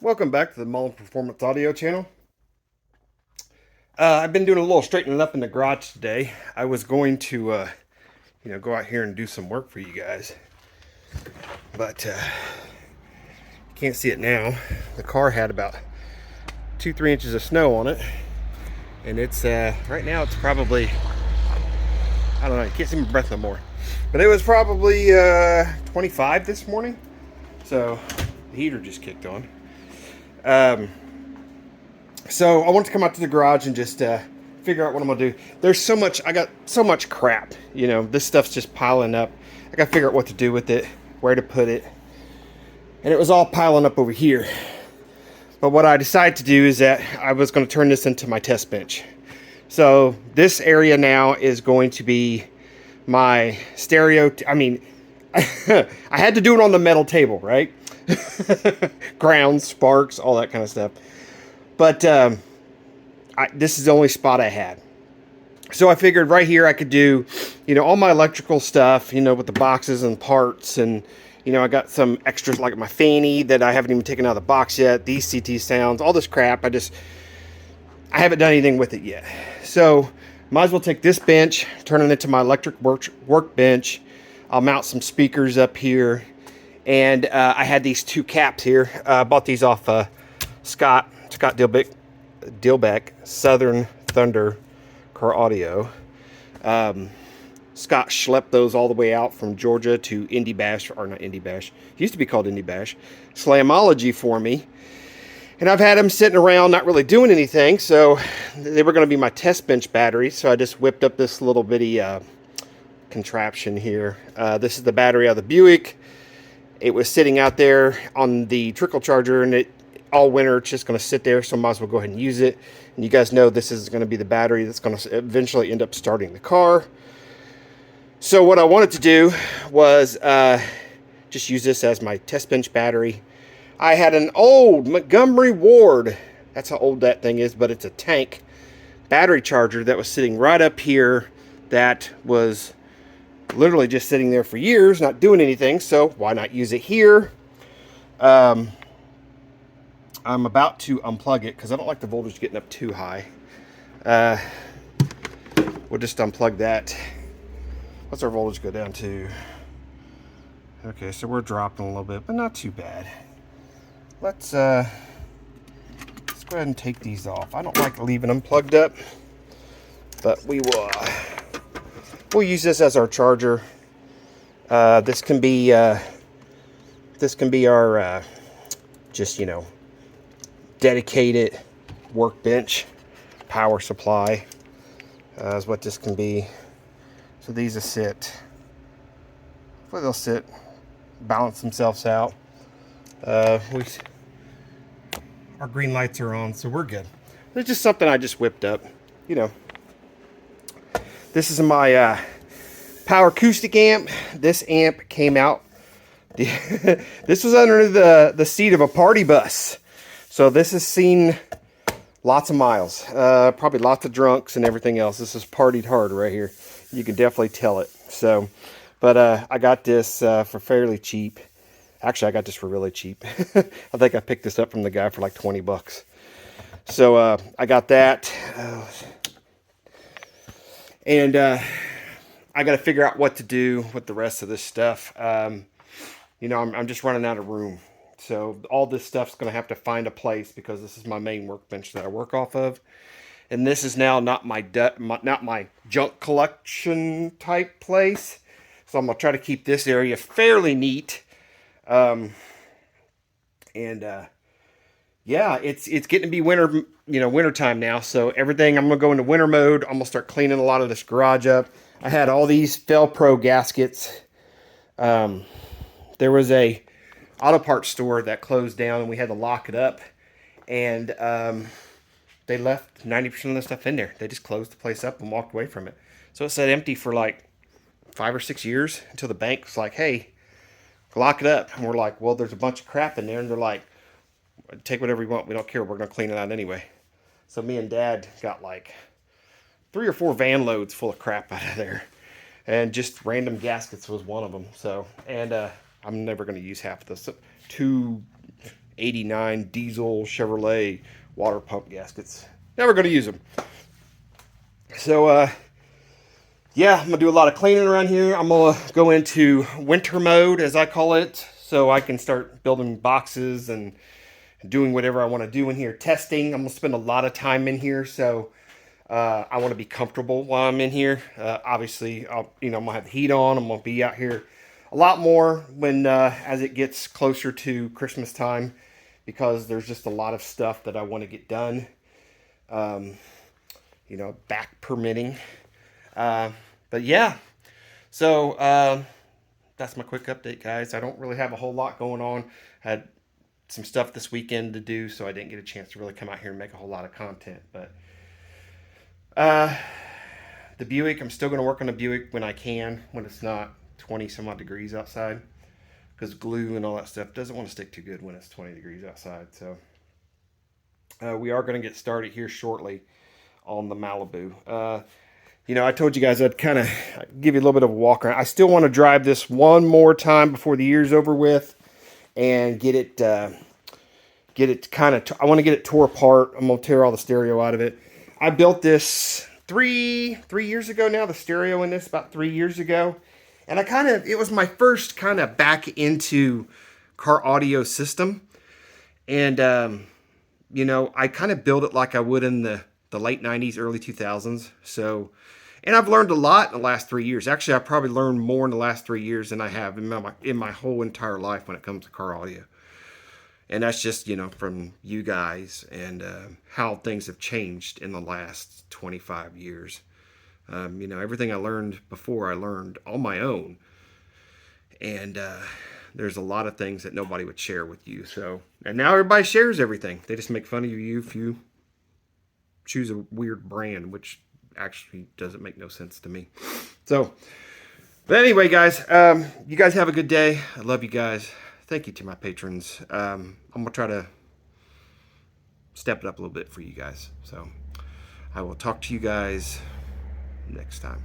Welcome back to the Mullen Performance Audio channel. I've been doing a little straightening up in the garage today. I was going to, go out here and do some work for you guys, but can't see it now. The car had about 2-3 inches of snow on it, and it's right now it's probably, I don't know, I can't see my breath no more. But it was probably 25 this morning, so the heater just kicked on. So I wanted to come out to the garage and just figure out what I'm gonna do. I got so much crap, this stuff's just piling up. I gotta figure out what to do with it, where to put it, and it was all piling up over here. But what I decided to do is that I was going to turn this into my test bench. So this area now is going to be my stereo. I had to do it on the metal table, right? Grounds, sparks, all that kind of stuff. But this is the only spot I had. So I figured right here I could do, all my electrical stuff, with the boxes and parts. And, I got some extras like my fanny that I haven't even taken out of the box yet. These CT sounds, all this crap. I haven't done anything with it yet. So might as well take this bench, turn it into my electric workbench. I'll mount some speakers up here. And I had these two caps here. I bought these off Scott Dilbeck, Southern Thunder Car Audio. Scott schlepped those all the way out from Georgia to Indy Bash, or not Indy Bash. It used to be called Indy Bash. Slamology for me. And I've had them sitting around not really doing anything, so they were going to be my test bench batteries. So I just whipped up this little bitty contraption here. This is the battery of the Buick. It was sitting out there on the trickle charger, and all winter it's just going to sit there, so I might as well go ahead and use it. And you guys know this is going to be the battery that's going to eventually end up starting the car. So what I wanted to do was just use this as my test bench battery. I had an old Montgomery Ward, that's how old that thing is, but it's a tank battery charger that was sitting right up here that was literally just sitting there for years, not doing anything, so why not use it here? I'm about to unplug it because I don't like the voltage getting up too high. We'll just unplug that. What's our voltage go down to? Okay, so we're dropping a little bit, but not too bad. Let's go ahead and take these off. I don't like leaving them plugged up, but we'll use this as our charger. This can be our just dedicated workbench power supply, is what this can be. So these will sit, hopefully they'll sit, balance themselves out. Our green lights are on, so we're good. It's just something I just whipped up, This is my power acoustic amp. This amp came out. This was under the seat of a party bus. So this has seen lots of miles. Probably lots of drunks and everything else. This is partied hard right here. You can definitely tell it. So, but I got this for fairly cheap. Actually, I got this for really cheap. I think I picked this up from the guy for like 20 bucks. So I got that. And I got to figure out what to do with the rest of this stuff. I'm just running out of room. So all this stuff's going to have to find a place because this is my main workbench that I work off of. And this is now not my junk collection type place. So I'm going to try to keep this area fairly neat. Yeah, it's getting to be winter, winter time now. So everything, I'm going to go into winter mode. I'm going to start cleaning a lot of this garage up. I had all these Felpro gaskets. There was a auto parts store that closed down and we had to lock it up. And they left 90% of the stuff in there. They just closed the place up and walked away from it. So it sat empty for like 5 or 6 years until the bank was like, hey, lock it up. And we're like, well, there's a bunch of crap in there. And they're like, take whatever you want. We don't care. We're going to clean it out anyway. So me and Dad got like 3 or 4 van loads full of crap out of there. And just random gaskets was one of them. So, and I'm never going to use half of this. 2 '89 diesel Chevrolet water pump gaskets. Never going to use them. So, yeah, I'm going to do a lot of cleaning around here. I'm going to go into winter mode, as I call it, so I can start building boxes and doing whatever I want to do in here. Testing. I'm going to spend a lot of time in here, so I want to be comfortable while I'm in here. Obviously, I'm going to have the heat on. I'm going to be out here a lot more when as it gets closer to Christmas time, because there's just a lot of stuff that I want to get done. Back permitting. But yeah, so that's my quick update, guys. I don't really have a whole lot going on. I had some stuff this weekend to do, so I didn't get a chance to really come out here and make a whole lot of content. But the Buick, I'm still going to work on the Buick when I can, when it's not 20 some odd degrees outside, because glue and all that stuff doesn't want to stick too good when it's 20 degrees outside. So we are going to get started here shortly on the Malibu. I told you guys I'd kind of give you a little bit of a walk around. I still want to drive this one more time before the year's over with and get it kind of, I want to get it tore apart. I'm going to tear all the stereo out of it. I built this three years ago now, the stereo in this about 3 years ago. And it was my first kind of back into car audio system. And, I kind of built it like I would in the late 90s, early 2000s. So, and I've learned a lot in the last 3 years. Actually, I probably learned more in the last 3 years than I have in my whole entire life when it comes to car audio. And that's just, from you guys and how things have changed in the last 25 years. Everything I learned before, I learned on my own. And there's a lot of things that nobody would share with you. So, and now everybody shares everything. They just make fun of you if you choose a weird brand, which actually doesn't make no sense to me. So, but anyway, guys, you guys have a good day. I love you guys. Thank you to my patrons. I'm going to try to step it up a little bit for you guys. So I will talk to you guys next time.